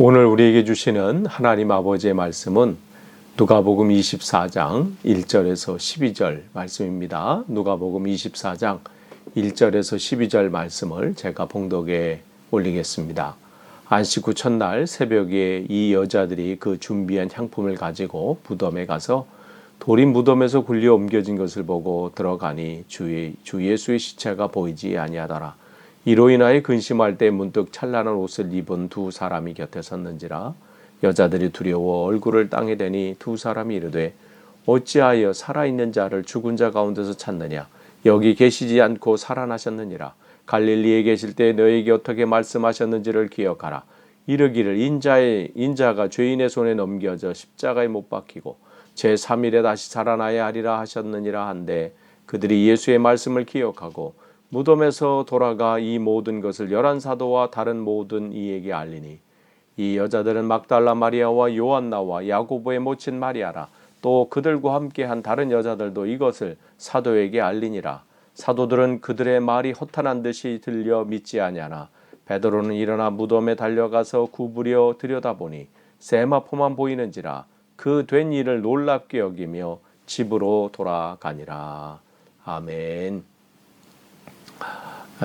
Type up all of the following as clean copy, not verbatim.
오늘 우리에게 주시는 하나님 아버지의 말씀은 누가복음 24장 1절에서 12절 말씀입니다. 누가복음 24장 1절에서 12절 말씀을 제가 봉독에 올리겠습니다. 안식 후 첫날 새벽에 이 여자들이 그 준비한 향품을 가지고 무덤에 가서 돌이 무덤에서 굴려 옮겨진 것을 보고 들어가니 주 예수의 시체가 보이지 아니하더라. 이로 인하여 근심할 때 문득 찬란한 옷을 입은 두 사람이 곁에 섰는지라. 여자들이 두려워 얼굴을 땅에 대니 두 사람이 이르되 어찌하여 살아있는 자를 죽은 자 가운데서 찾느냐. 여기 계시지 않고 살아나셨느니라. 갈릴리에 계실 때 너에게 어떻게 말씀하셨는지를 기억하라. 이르기를 인자가 죄인의 손에 넘겨져 십자가에 못 박히고 제3일에 다시 살아나야 하리라 하셨느니라 한데, 그들이 예수의 말씀을 기억하고 무덤에서 돌아가 이 모든 것을 11사도와 다른 모든 이에게 알리니, 이 여자들은 막달라 마리아와 요한나와 야고보의 모친 마리아라. 또 그들과 함께한 다른 여자들도 이것을 사도에게 알리니라. 사도들은 그들의 말이 허탄한 듯이 들려 믿지 아니하나 베드로는 일어나 무덤에 달려가서 구부려 들여다보니 세마포만 보이는지라. 그 된 일을 놀랍게 여기며 집으로 돌아가니라. 아멘.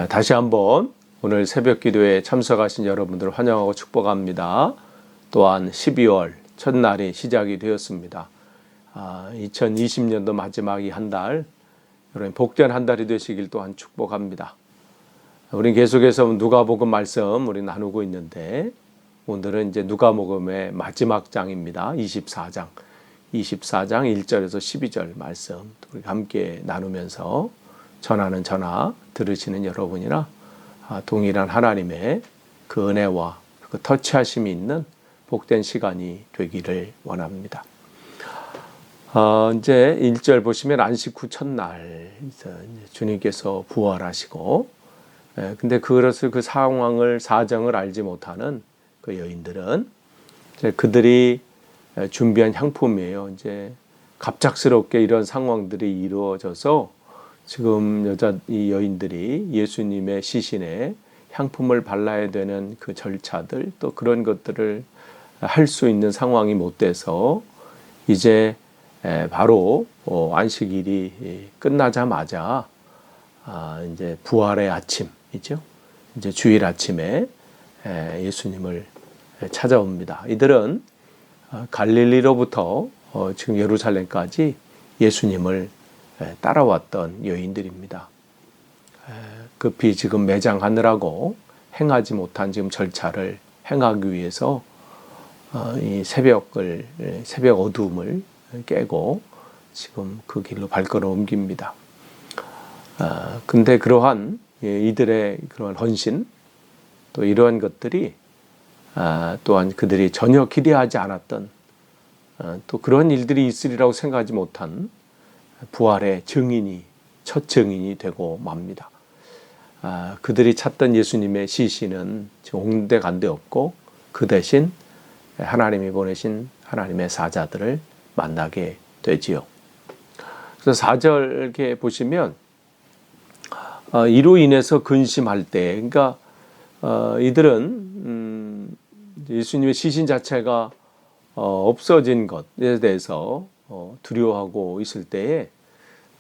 다시 한번 오늘 새벽 기도에 참석하신 여러분들을 환영하고 축복합니다. 또한 12월 첫날이 시작이 되었습니다. 2020년도 마지막이 한 달, 여러분 복된 한 달이 되시길 또한 축복합니다. 우리 계속해서 누가복음 말씀 우리 나누고 있는데, 오늘은 이제 누가복음의 마지막 장입니다. 24장 1절에서 12절 말씀 우리 함께 나누면서 전하는 전하 들으시는 여러분이나 동일한 하나님의 그 은혜와 그 터치하심이 있는 복된 시간이 되기를 원합니다. 이제 1절 보시면 안식 후 첫날 주님께서 부활하시고, 근데 그것을 그 상황을 사정을 알지 못하는 그 여인들은 그들이 준비한 향품이에요. 이제 갑작스럽게 이런 상황들이 이루어져서 지금 이 여인들이 예수님의 시신에 향품을 발라야 되는 그 절차들, 또 그런 것들을 할 수 있는 상황이 못 돼서 이제 바로 안식일이 끝나자마자 이제 부활의 아침이죠. 이제 주일 아침에 예수님을 찾아옵니다. 이들은 갈릴리로부터 지금 예루살렘까지 예수님을 따라왔던 여인들입니다. 급히 지금 매장하느라고 행하지 못한 지금 절차를 행하기 위해서 이 새벽 어두움을 깨고 지금 그 길로 발걸음 옮깁니다. 근데 그러한 이들의 그런 헌신, 또 이러한 것들이 또한 그들이 전혀 기대하지 않았던 또 그런 일들이 있으리라고 생각하지 못한 부활의 첫 증인이 되고 맙니다. 그들이 찾던 예수님의 시신은 지금 온데간데 없고 그 대신 하나님이 보내신 하나님의 사자들을 만나게 되지요. 그래서 4절 이렇게 보시면 이로 인해서 근심할 때, 그러니까 이들은 예수님의 시신 자체가 없어진 것에 대해서 두려워하고 있을 때에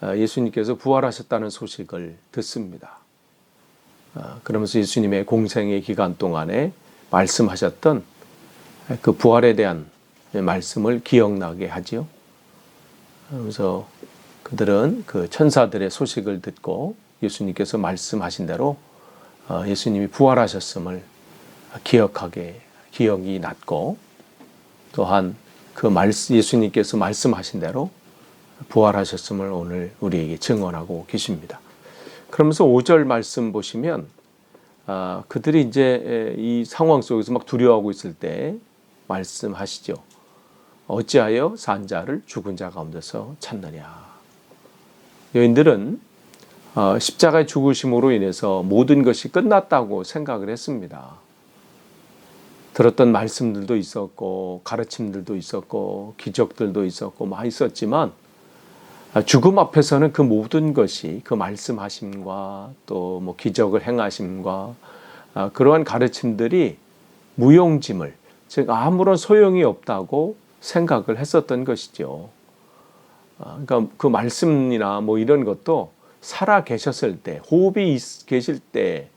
예수님께서 부활하셨다는 소식을 듣습니다. 그러면서 예수님의 공생의 기간 동안에 말씀하셨던 그 부활에 대한 말씀을 기억나게 하지요. 그래서 그들은 그 천사들의 소식을 듣고 예수님께서 말씀하신 대로 예수님이 부활하셨음을 기억이 났고, 또한 그 예수님께서 말씀하신 대로 부활하셨음을 오늘 우리에게 증언하고 계십니다. 그러면서 5절 말씀 보시면 그들이 이제 이 상황 속에서 막 두려워하고 있을 때 말씀하시죠. 어찌하여 산 자를 죽은 자 가운데서 찾느냐. 여인들은 십자가의 죽으심으로 인해서 모든 것이 끝났다고 생각을 했습니다. 들었던 말씀들도 있었고 가르침들도 있었고 기적들도 있었고 많이 있었지만, 죽음 앞에서는 그 모든 것이 그 말씀하심과 또 뭐 기적을 행하심과 그러한 가르침들이 무용지물, 즉 아무런 소용이 없다고 생각을 했었던 것이죠. 그러니까 그 말씀이나 뭐 이런 것도 살아 계셨을 때, 호흡이 계실 때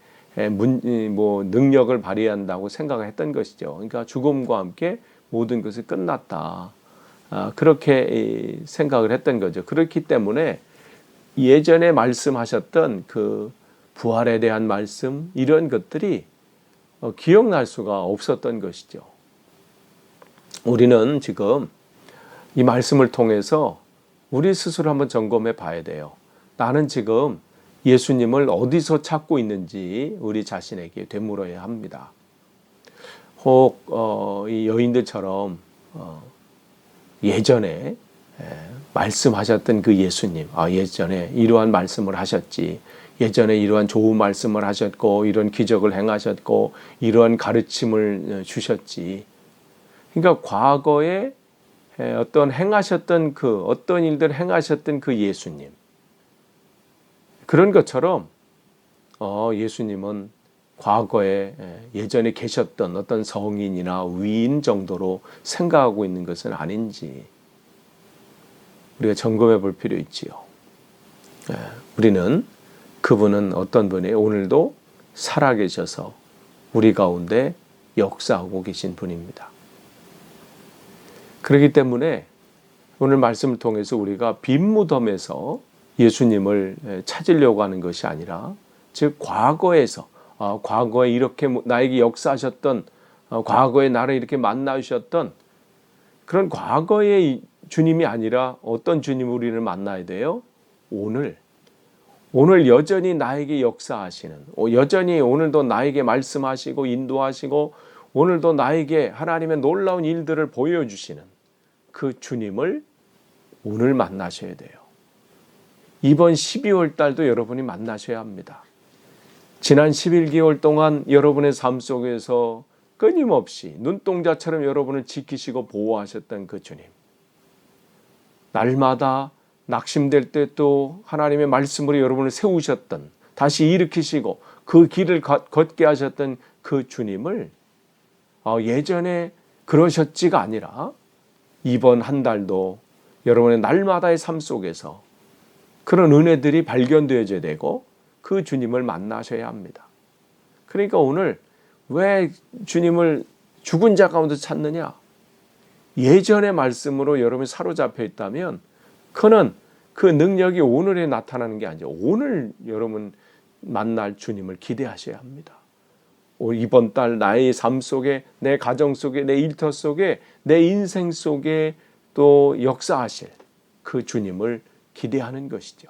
뭐 능력을 발휘한다고 생각했던 것이죠. 그러니까 죽음과 함께 모든 것이 끝났다. 그렇게 생각을 했던 거죠. 그렇기 때문에 예전에 말씀하셨던 그 부활에 대한 말씀, 이런 것들이 기억날 수가 없었던 것이죠. 우리는 지금 이 말씀을 통해서 우리 스스로 한번 점검해 봐야 돼요. 나는 지금 예수님을 어디서 찾고 있는지 우리 자신에게 되물어야 합니다. 혹 이 여인들처럼 예전에 말씀하셨던 그 예수님, 예전에 이러한 말씀을 하셨지, 예전에 이러한 좋은 말씀을 하셨고 이런 기적을 행하셨고 이러한 가르침을 주셨지. 그러니까 과거에 어떤 일들 행하셨던 그 예수님, 그런 것처럼 예수님은 과거에 예전에 계셨던 어떤 성인이나 위인 정도로 생각하고 있는 것은 아닌지 우리가 점검해 볼 필요 있지요. 우리는 그분은 어떤 분이에요? 오늘도 살아계셔서 우리 가운데 역사하고 계신 분입니다. 그렇기 때문에 오늘 말씀을 통해서 우리가 빈 무덤에서 예수님을 찾으려고 하는 것이 아니라, 즉 과거에서 과거에 이렇게 나에게 역사하셨던, 과거에 나를 이렇게 만나주셨던 그런 과거의 주님이 아니라 어떤 주님을 우리를 만나야 돼요? 오늘 여전히 나에게 역사하시는, 여전히 오늘도 나에게 말씀하시고 인도하시고 오늘도 나에게 하나님의 놀라운 일들을 보여주시는 그 주님을 오늘 만나셔야 돼요. 이번 12월 달도 여러분이 만나셔야 합니다. 지난 11개월 동안 여러분의 삶 속에서 끊임없이 눈동자처럼 여러분을 지키시고 보호하셨던 그 주님, 날마다 낙심될 때 또 하나님의 말씀으로 여러분을 세우셨던, 다시 일으키시고 그 길을 걷게 하셨던 그 주님을 예전에 그러셨지가 아니라 이번 한 달도 여러분의 날마다의 삶 속에서 그런 은혜들이 발견되어져야 되고 그 주님을 만나셔야 합니다. 그러니까 오늘 왜 주님을 죽은 자 가운데 찾느냐? 예전의 말씀으로 여러분이 사로잡혀 있다면 그는 그 능력이 오늘에 나타나는 게 아니죠. 오늘 여러분 만날 주님을 기대하셔야 합니다. 이번 달 나의 삶 속에, 내 가정 속에, 내 일터 속에, 내 인생 속에 또 역사하실 그 주님을 기대하는 것이죠.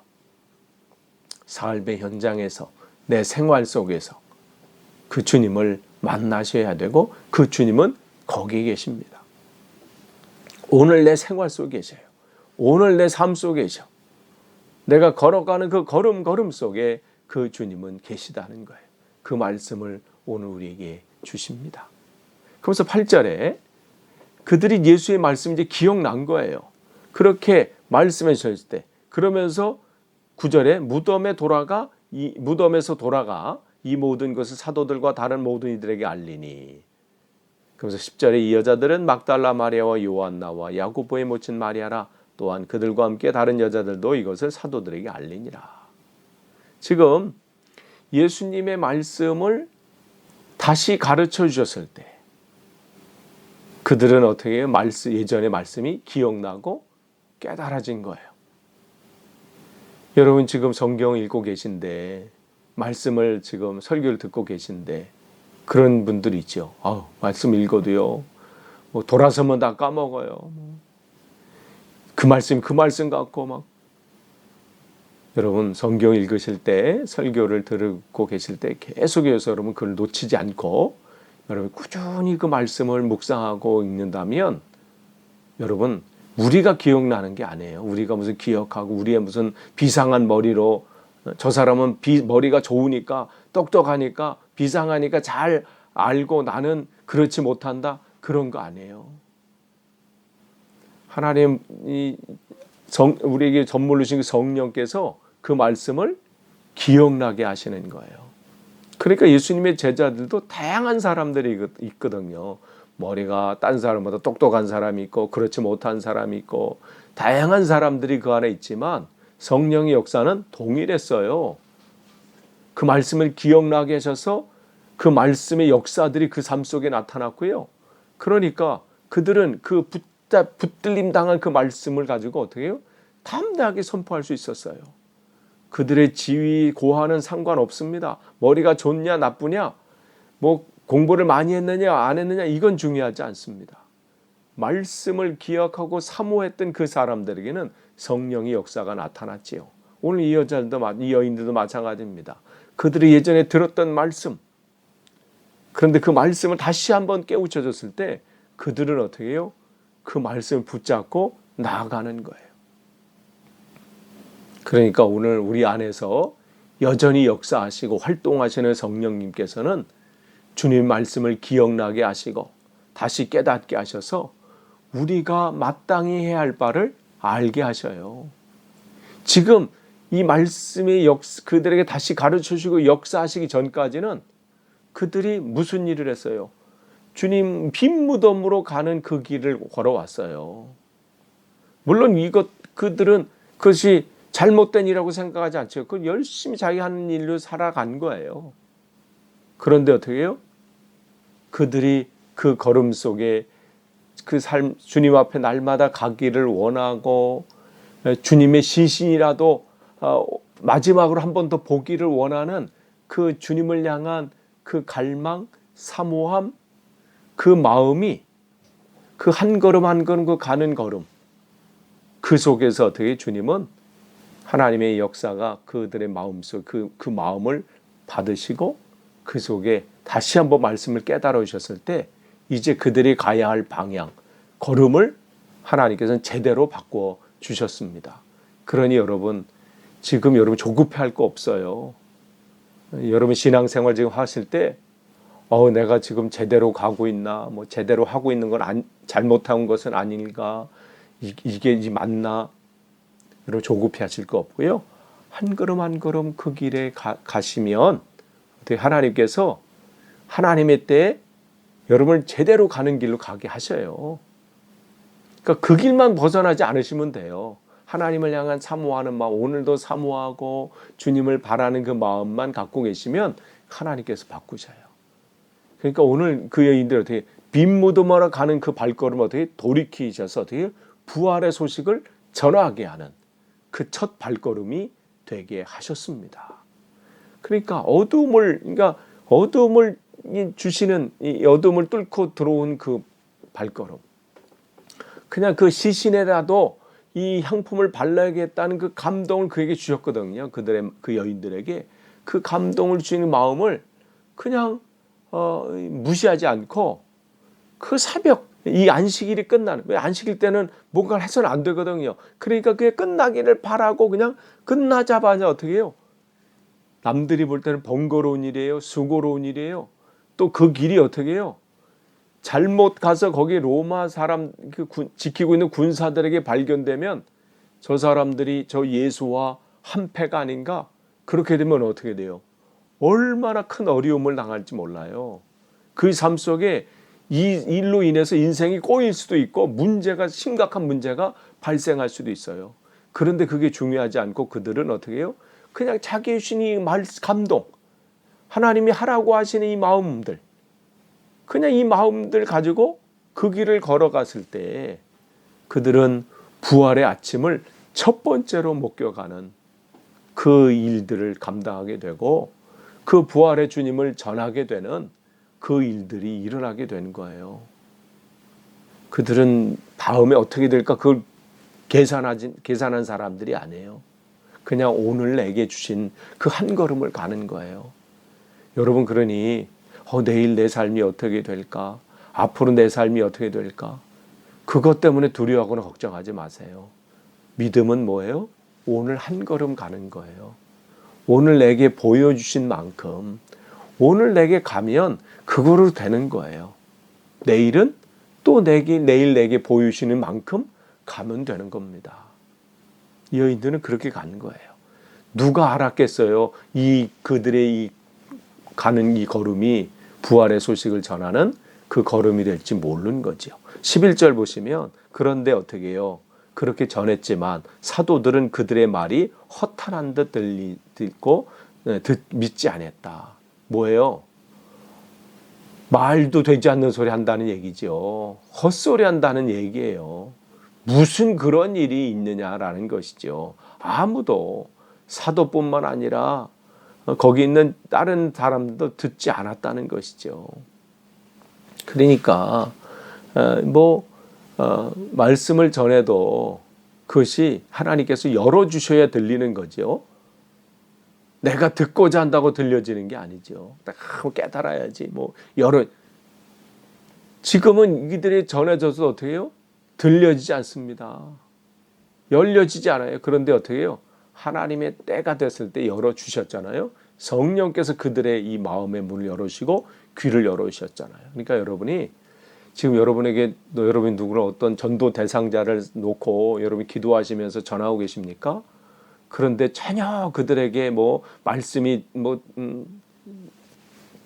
삶의 현장에서, 내 생활 속에서 그 주님을 만나셔야 되고 그 주님은 거기 계십니다. 오늘 내 생활 속에 계셔요. 오늘 내 삶 속에 계셔. 내가 걸어가는 그 걸음 속에 그 주님은 계시다는 거예요. 그 말씀을 오늘 우리에게 주십니다. 그래서 8절에 그들이 예수의 말씀이 이제 기억난 거예요. 그렇게 말씀해 주셨을 때, 그러면서 9절에 무덤에서 돌아가 이 모든 것을 사도들과 다른 모든 이들에게 알리니. 그래서 10절에 이 여자들은 막달라 마리아와 요한나와 야고보의 모친 마리아라, 또한 그들과 함께 다른 여자들도 이것을 사도들에게 알리니라. 지금 예수님의 말씀을 다시 가르쳐 주셨을 때 그들은 어떻게 해요? 예전의 말씀이 기억나고 깨달아진 거예요. 여러분 지금 성경 읽고 계신데, 말씀을 지금 설교를 듣고 계신데 그런 분들이 있죠. 말씀 읽어도요, 뭐 돌아서면 다 까먹어요. 그 말씀 갖고 막. 여러분 성경 읽으실 때, 설교를 듣고 계실 때 계속해서 여러분 그걸 놓치지 않고 여러분 꾸준히 그 말씀을 묵상하고 읽는다면, 여러분 우리가 기억나는 게 아니에요. 우리가 무슨 기억하고 우리의 무슨 비상한 머리로, 저 사람은 머리가 좋으니까, 똑똑하니까, 비상하니까 잘 알고 나는 그렇지 못한다, 그런 거 아니에요. 하나님이 우리에게 선물로 주신 성령께서 그 말씀을 기억나게 하시는 거예요. 그러니까 예수님의 제자들도 다양한 사람들이 있거든요. 머리가 딴 사람보다 똑똑한 사람이 있고 그렇지 못한 사람이 있고 다양한 사람들이 그 안에 있지만 성령의 역사는 동일했어요. 그 말씀을 기억나게 하셔서 그 말씀의 역사들이 그 삶 속에 나타났고요. 그러니까 그들은 그 붙들림 당한 그 말씀을 가지고 어떻게 해요? 담대하게 선포할 수 있었어요. 그들의 지위 고하는 상관없습니다. 머리가 좋냐 나쁘냐, 뭐 공부를 많이 했느냐 안 했느냐 이건 중요하지 않습니다. 말씀을 기억하고 사모했던 그 사람들에게는 성령의 역사가 나타났지요. 오늘 이 여인들도 마찬가지입니다. 그들이 예전에 들었던 말씀, 그런데 그 말씀을 다시 한번 깨우쳐줬을 때 그들은 어떻게 해요? 그 말씀을 붙잡고 나아가는 거예요. 그러니까 오늘 우리 안에서 여전히 역사하시고 활동하시는 성령님께서는 주님 말씀을 기억나게 하시고 다시 깨닫게 하셔서 우리가 마땅히 해야 할 바를 알게 하셔요. 지금 이 말씀의 그들에게 다시 가르쳐 주시고 역사하시기 전까지는 그들이 무슨 일을 했어요? 주님 빈 무덤으로 가는 그 길을 걸어왔어요. 물론 그들은 그것이 잘못된 일이라고 생각하지 않죠. 그 열심히 자기 하는 일로 살아간 거예요. 그런데 어떻게 해요? 그들이 그 걸음 속에 그 삶, 주님 앞에 날마다 가기를 원하고 주님의 시신이라도 마지막으로 한 번 더 보기를 원하는 그 주님을 향한 그 갈망, 사모함, 그 마음이 그 한 걸음 한 걸음 그 가는 걸음, 그 속에서 어떻게 주님은 하나님의 역사가 그들의 마음속 그 마음을 받으시고 그 속에 다시 한번 말씀을 깨달아 주셨을 때 이제 그들이 가야 할 방향, 걸음을 하나님께서는 제대로 바꿔 주셨습니다. 그러니 여러분, 지금 여러분 조급해할 거 없어요. 여러분 신앙생활 지금 하실 때 내가 지금 제대로 가고 있나, 뭐 제대로 하고 있는 건 잘못한 것은 아닌가, 이게 맞나, 여러분 조급해하실 거 없고요. 한 걸음 한 걸음 그 길에 가시면 하나님께서 하나님의 때에 여러분을 제대로 가는 길로 가게 하셔요. 그러니까 그 길만 벗어나지 않으시면 돼요. 하나님을 향한 사모하는 마음, 오늘도 사모하고 주님을 바라는 그 마음만 갖고 계시면 하나님께서 바꾸셔요. 그러니까 오늘 그 여인들 어떻게 빈 무덤으로 가는 그 발걸음 어떻게 돌이키셔서 어떻게 부활의 소식을 전하게 하는 그 첫 발걸음이 되게 하셨습니다. 그러니까 어둠을 주시는 이 어둠을 뚫고 들어온 그 발걸음, 그냥 그 시신에라도 이 향품을 발라야겠다는 그 감동을 그에게 주셨거든요. 그 여인들에게 그 감동을 주시는 마음을 그냥 무시하지 않고 그 새벽 이 안식일이 끝나는, 왜 안식일 때는 뭔가를 해서는 안 되거든요. 그러니까 그게 끝나기를 바라고 그냥 끝나자마자 어떻게 해요? 남들이 볼 때는 번거로운 일이에요. 수고로운 일이에요. 또 그 길이 어떻게 해요? 잘못 가서 거기 로마 사람 지키고 있는 군사들에게 발견되면 저 사람들이 저 예수와 한패가 아닌가? 그렇게 되면 어떻게 돼요? 얼마나 큰 어려움을 당할지 몰라요. 그 삶 속에 이 일로 인해서 인생이 꼬일 수도 있고 심각한 문제가 발생할 수도 있어요. 그런데 그게 중요하지 않고 그들은 어떻게 해요? 그냥 자기 주신 감동, 하나님이 하라고 하시는 이 마음들, 그냥 이 마음들 가지고 그 길을 걸어갔을 때 그들은 부활의 아침을 첫 번째로 목격하는 그 일들을 감당하게 되고 그 부활의 주님을 전하게 되는 그 일들이 일어나게 되는 거예요. 그들은 다음에 어떻게 될까 그걸 계산한 사람들이 아니에요. 그냥 오늘 내게 주신 그 한 걸음을 가는 거예요. 여러분, 그러니 내일 내 삶이 어떻게 될까? 앞으로 내 삶이 어떻게 될까? 그것 때문에 두려워하거나 걱정하지 마세요. 믿음은 뭐예요? 오늘 한 걸음 가는 거예요. 오늘 내게 보여주신 만큼 오늘 내게 가면 그거로 되는 거예요. 내일은 또 내일 내게 보여주시는 만큼 가면 되는 겁니다. 이 여인들은 그렇게 가는 거예요. 누가 알았겠어요? 그들의 가는 이 걸음이 부활의 소식을 전하는 그 걸음이 될지 모르는 거지요. 11절 보시면 그런데 어떻게 해요? 그렇게 전했지만 사도들은 그들의 말이 허탄한 듯 듣고 믿지 않았다. 뭐예요? 말도 되지 않는 소리 한다는 얘기죠. 헛소리 한다는 얘기예요. 무슨 그런 일이 있느냐라는 것이죠. 아무도 사도뿐만 아니라 거기 있는 다른 사람들도 듣지 않았다는 것이죠. 그러니까 말씀을 전해도 그것이 하나님께서 열어주셔야 들리는 거죠. 내가 듣고자 한다고 들려지는 게 아니죠. 깨달아야지. 지금은 이들이 전해져서 어떻게 해요? 들려지지 않습니다. 열려지지 않아요. 그런데 어떻게 해요? 하나님의 때가 됐을 때 열어주셨잖아요. 성령께서 그들의 이 마음의 문을 열어주시고 귀를 열어주셨잖아요. 그러니까 여러분이 지금 여러분에게 여러분이 누구나 어떤 전도 대상자를 놓고 여러분이 기도하시면서 전하고 계십니까? 그런데 전혀 그들에게 말씀이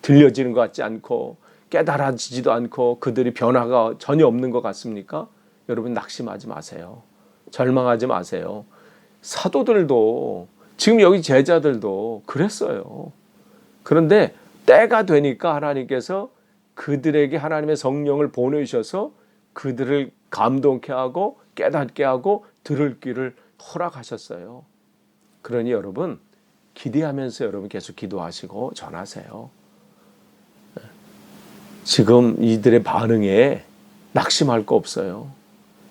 들려지는 것 같지 않고 깨달아지지도 않고 그들이 변화가 전혀 없는 것 같습니까? 여러분 낙심하지 마세요. 절망하지 마세요. 사도들도 지금 여기 제자들도 그랬어요. 그런데 때가 되니까 하나님께서 그들에게 하나님의 성령을 보내셔서 그들을 감동케 하고 깨닫게 하고 들을 귀를 허락하셨어요. 그러니 여러분 기대하면서 여러분 계속 기도하시고 전하세요. 지금 이들의 반응에 낙심할 거 없어요.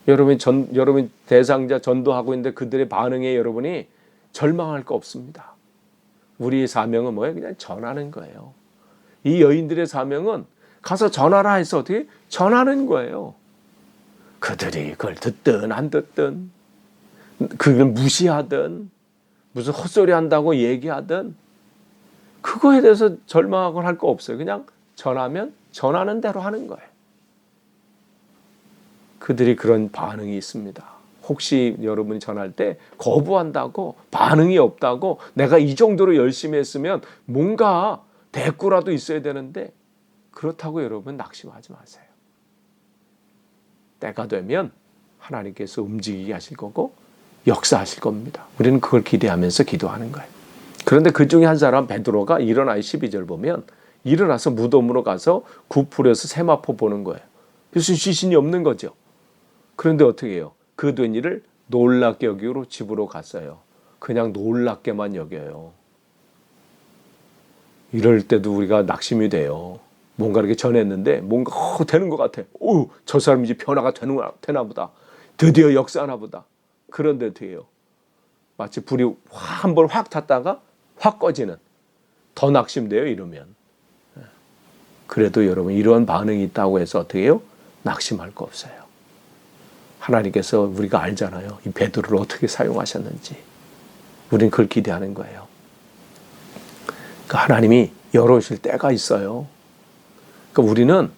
여러분 대상자 전도하고 있는데 그들의 반응에 여러분이 절망할 거 없습니다. 우리의 사명은 뭐예요? 그냥 전하는 거예요. 이 여인들의 사명은 가서 전하라 해서 어떻게 전하는 거예요. 그들이 그걸 듣든 안 듣든 그걸 무시하든 무슨 헛소리 한다고 얘기하든 그거에 대해서 절망하거나 할 거 없어요. 그냥 전하면 전하는 대로 하는 거예요. 그들이 그런 반응이 있습니다. 혹시 여러분이 전할 때 거부한다고 반응이 없다고 내가 이 정도로 열심히 했으면 뭔가 대꾸라도 있어야 되는데 그렇다고 여러분 낙심하지 마세요. 때가 되면 하나님께서 움직이게 하실 거고 역사하실 겁니다. 우리는 그걸 기대하면서 기도하는 거예요. 그런데 그 중에 한 사람 베드로가 일어나 12절 보면 일어나서 무덤으로 가서 구풀에서 세마포 보는 거예요. 무슨 시신이 없는 거죠. 그런데 어떻게 해요? 그 된 일을 놀랍게 여기로 집으로 갔어요. 그냥 놀랍게만 여겨요. 이럴 때도 우리가 낙심이 돼요. 뭔가 이렇게 전했는데 뭔가 되는 것 같아. 저 사람이 이제 변화가 되나 보다. 드디어 역사하나 보다. 그런데 어떻게 해요? 마치 불이 한 번 확 탔다가 확 꺼지는. 더 낙심돼요 이러면. 그래도 여러분 이런 반응이 있다고 해서 어떻게 해요? 낙심할 거 없어요. 하나님께서 우리가 알잖아요. 이 베드로를 어떻게 사용하셨는지. 우리는 그걸 기대하는 거예요. 그러니까 하나님이 열어오실 때가 있어요. 그러니까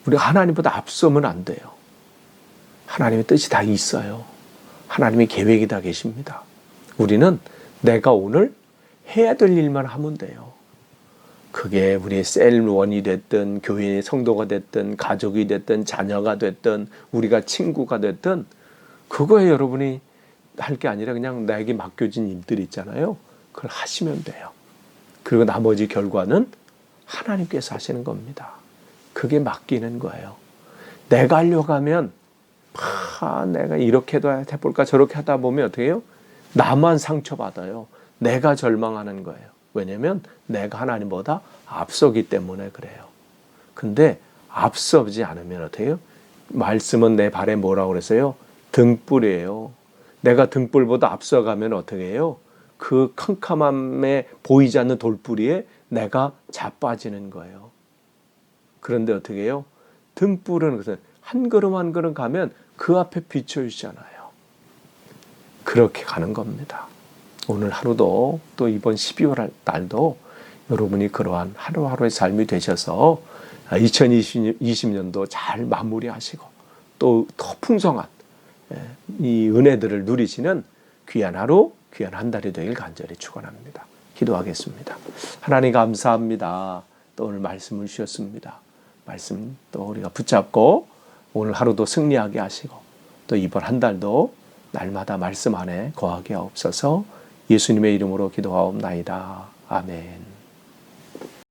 우리가 하나님보다 앞서면 안 돼요. 하나님의 뜻이 다 있어요. 하나님의 계획이 다 계십니다. 우리는 내가 오늘 해야 될 일만 하면 돼요. 그게 우리의 셀원이 됐든 교회의 성도가 됐든 가족이 됐든 자녀가 됐든 우리가 친구가 됐든 그거에 여러분이 할 게 아니라 그냥 나에게 맡겨진 일들이 있잖아요. 그걸 하시면 돼요. 그리고 나머지 결과는 하나님께서 하시는 겁니다. 그게 맡기는 거예요. 내가 하려고 하면 내가 이렇게 해볼까 저렇게 하다 보면 어떻게 해요? 나만 상처받아요. 내가 절망하는 거예요. 왜냐하면 내가 하나님보다 앞서기 때문에 그래요. 근데 앞서지 않으면 어떻게 해요? 말씀은 내 발에 뭐라고 그랬어요? 등불이에요. 내가 등불보다 앞서가면 어떻게 해요? 그 캄캄함에 보이지 않는 돌뿌리에 내가 자빠지는 거예요. 그런데 어떻게 해요? 등불은 한 걸음 한 걸음 가면 그 앞에 비춰주잖아요. 그렇게 가는 겁니다. 오늘 하루도 또 이번 12월 달도 여러분이 그러한 하루하루의 삶이 되셔서 2020년도 잘 마무리하시고 또 더 풍성한 이 은혜들을 누리시는 귀한 하루, 귀한 한 달이 되길 간절히 축원합니다. 기도하겠습니다. 하나님 감사합니다. 또 오늘 말씀을 주셨습니다. 말씀 또 우리가 붙잡고 오늘 하루도 승리하게 하시고 또 이번 한 달도 날마다 말씀 안에 거하게 하옵소서. 예수님의 이름으로 기도하옵나이다. 아멘.